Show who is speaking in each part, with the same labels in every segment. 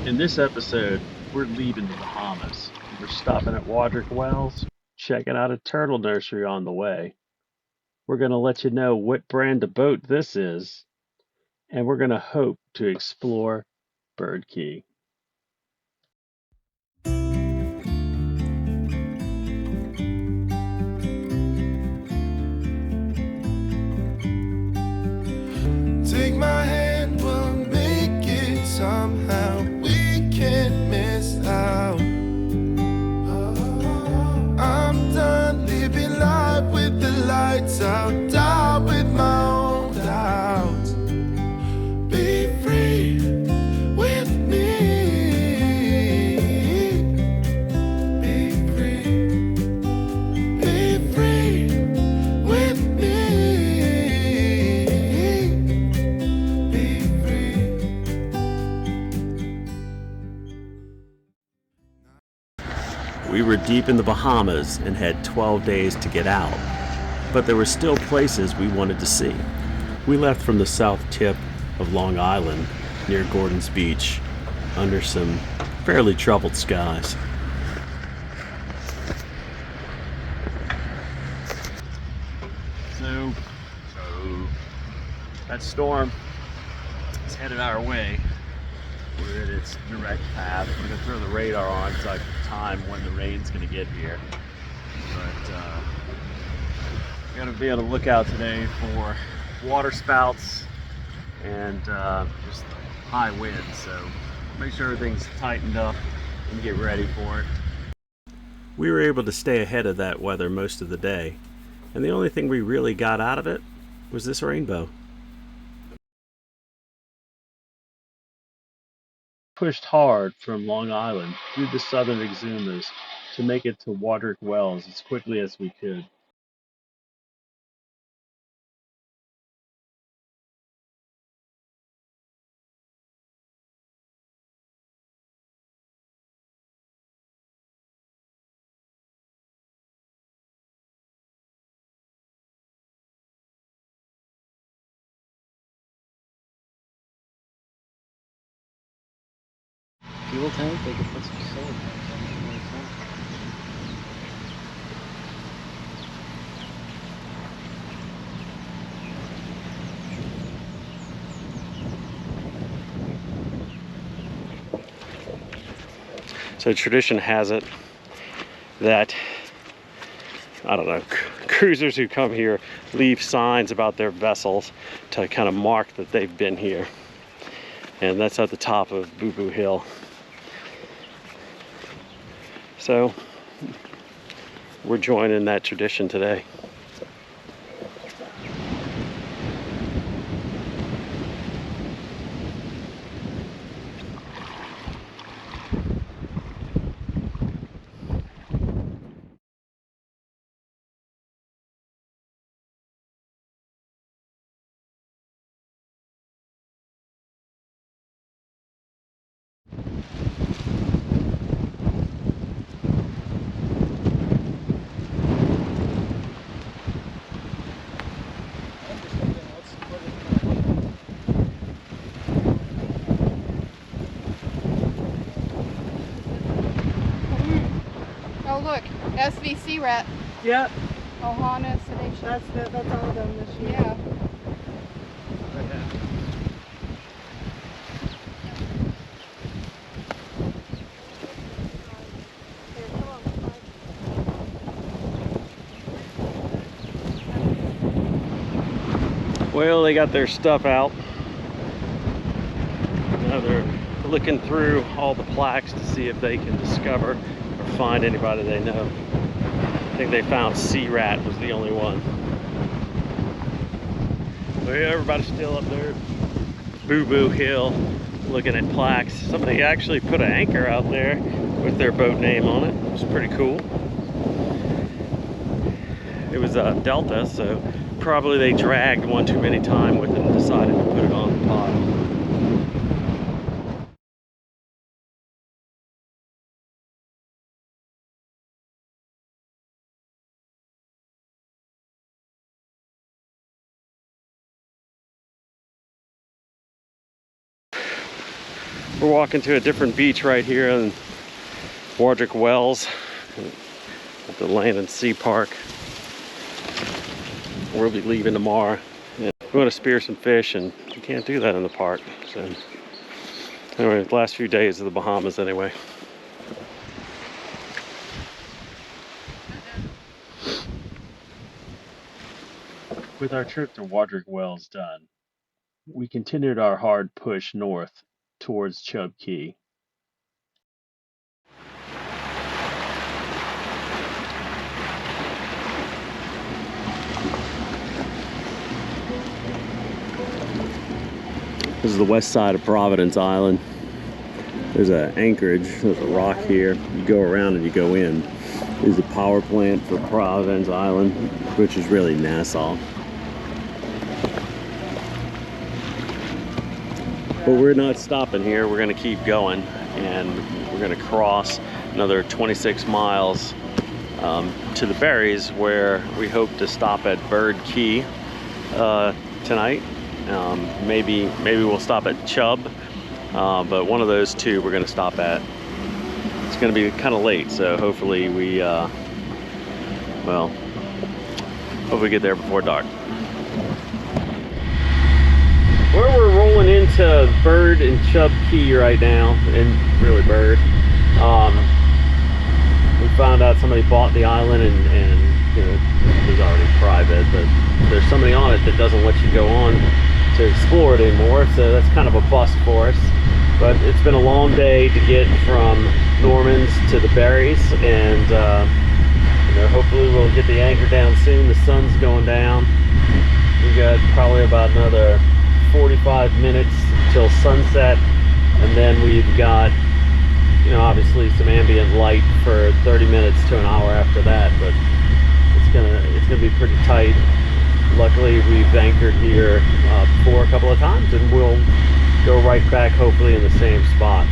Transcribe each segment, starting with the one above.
Speaker 1: In this episode, we're leaving the Bahamas. We're stopping at Wadrick Wells, checking out a turtle nursery on the way. We're going to let you know what brand of boat this is, and we're going to hope to explore Bird Cay.
Speaker 2: Take my hand, we'll make it somehow. We can't miss out. I'm done living life with the lights out, die with my own doubts. Be free with me. Be free. Be free with me. Be free.
Speaker 1: We were deep in the Bahamas and had 12 days to get out, but there were still places we wanted to see. We left from the south tip of Long Island near Gordon's Beach under some fairly troubled skies. So that storm is headed our way. We're in its direct path. We're going to throw the radar on so I can time when the rain's going to get here. But we got to be on the lookout today for water spouts and just high winds. So make sure everything's tightened up and get ready for it. We were able to stay ahead of that weather most of the day, and the only thing we really got out of it was this rainbow. Pushed hard from Long Island through the southern exumas to make it to Wadrick Wells as quickly as we could. Fuel tank, they could put some solar panels on it really fun. So tradition has it that, I don't know, cruisers who come here leave signs about their vessels to kind of mark that they've been here. And that's at the top of BooBoo Hill. So we're joining that tradition today.
Speaker 3: Oh look, SVC rat.
Speaker 4: Yep,
Speaker 3: Ohana sedation.
Speaker 4: that's all of them this year.
Speaker 3: Yeah.
Speaker 1: Well, they got their stuff out. Now they're looking through all the plaques to see if they can discover or find anybody they know. I think they found sea rat was the only one. Well, everybody's still up there at BooBoo Hill looking at plaques. Somebody actually put an anchor out there with their boat name on it. It was pretty cool. It was a Delta, so probably they dragged one too many times with it and decided to put it on the pile. We're walking to a different beach right here in Wardrick Wells at the Land and Sea Park. We'll be leaving tomorrow. Yeah, we want to spear some fish, and you can't do that in the park. So anyway, the last few days of the Bahamas anyway. With our trip to Wardrick Wells done, we continued our hard push north towards Chub Key. This is the west side of Providence Island. There's an anchorage, there's a rock here. You go around and you go in. There's a power plant for Providence Island, which is really Nassau. But we're not stopping here. We're gonna keep going, and we're gonna cross another 26 miles to the Berries, where we hope to stop at Bird Cay tonight. Maybe we'll stop at Chub, but one of those two we're gonna stop at. It's gonna be kind of late, so hopefully we hopefully get there before dark. Where we're rolling into Bird and Chub Key right now, and really Bird, we found out somebody bought the island, and you know, it was already private, but there's somebody on it that doesn't let you go on to explore it anymore, so that's kind of a bust for us. But it's been a long day to get from Norman's to the Berries, and you know, hopefully we'll get the anchor down soon. The sun's going down. We got probably about another 45 minutes till sunset, and then we've got, you know, obviously some ambient light for 30 minutes to an hour after that, but it's gonna be pretty tight. Luckily we've anchored here before a couple of times, and we'll go right back hopefully in the same spot.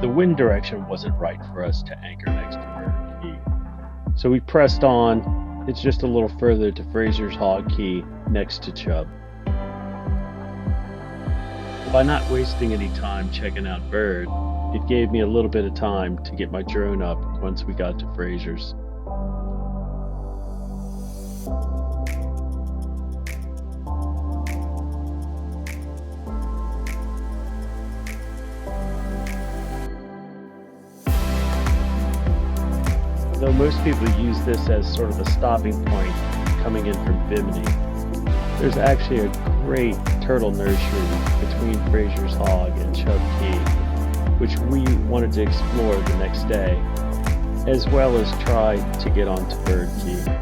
Speaker 1: The wind direction wasn't right for us to anchor next to Bird Cay, so we pressed on. It's just a little further to Fraser's Hog Key next to Chub. By not wasting any time checking out Bird, it gave me a little bit of time to get my drone up once we got to Fraser's. Though most people use this as sort of a stopping point coming in from Bimini, there's actually a great turtle nursery between Fraser's Hog and Chub Key, which we wanted to explore the next day, as well as try to get onto Bird Cay.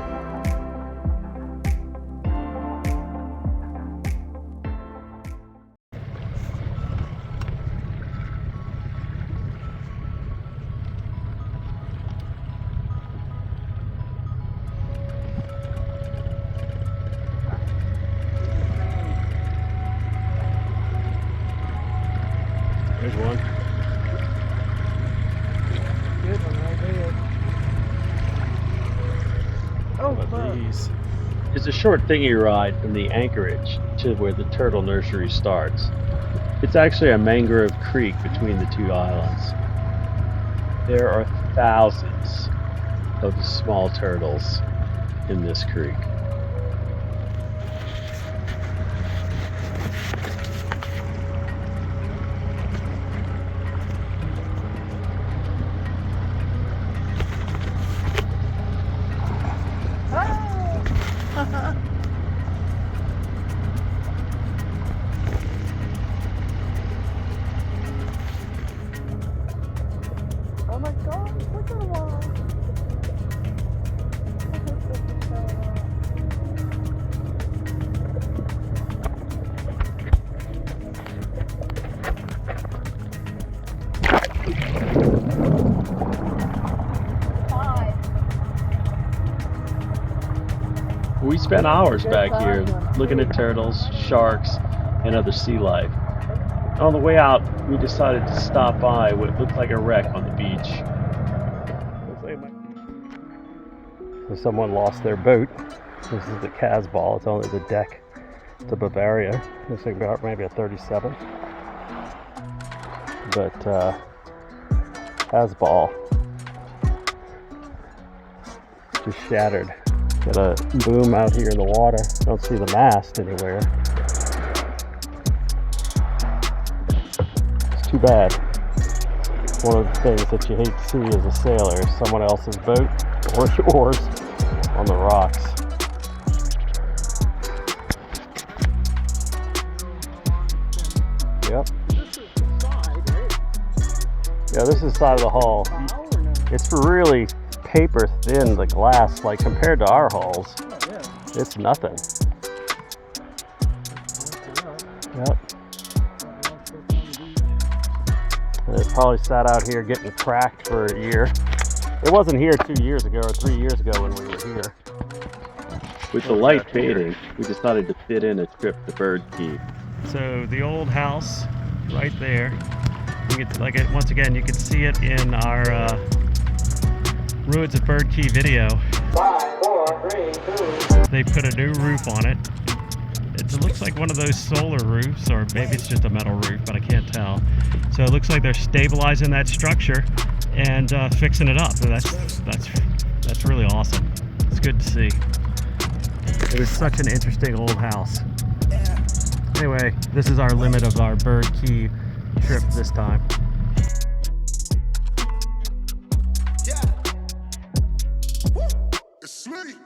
Speaker 1: There's one.
Speaker 4: Good one right there. Oh, fuck.
Speaker 1: These. It's a short dinghy ride from the anchorage to where the turtle nursery starts. It's actually a mangrove creek between the two islands. There are thousands of small turtles in this creek.
Speaker 4: Oh my god, look at the wall.
Speaker 1: We spent hours back here looking at turtles, sharks, and other sea life. On the way out, we decided to stop by what looked like a wreck on the beach. Hopefully So someone lost their boat. This is the Casbah. It's only the deck to Bavaria. Looks like about maybe a 37. But Casbah just shattered. Got a boom out here in the water. Don't see the mast anywhere. It's too bad. One of the things that you hate to see as a sailor is someone else's boat or yours on the rocks. Yep. Yeah, this is the side of the hull. It's really paper thin, the glass, like compared to our hulls. It's nothing. Yep. And it's probably sat out here getting cracked for a year. It wasn't here 2 years ago or 3 years ago when we were here. With the light fading, we decided to fit in a trip to Bird Cay. So the old house right there. You could, like, once again, you can see it in our Ruins of Bird Cay video.
Speaker 5: 5, 4, 3, 2.
Speaker 1: They put a new roof on it. It looks like one of those solar roofs, or maybe it's just a metal roof, but I can't tell. So it looks like they're stabilizing that structure and fixing it up. So that's really awesome. It's good to see. It was such an interesting old house. Anyway, this is our limit of our Bird Cay trip this time.
Speaker 2: Yeah. Woo. It's sweet.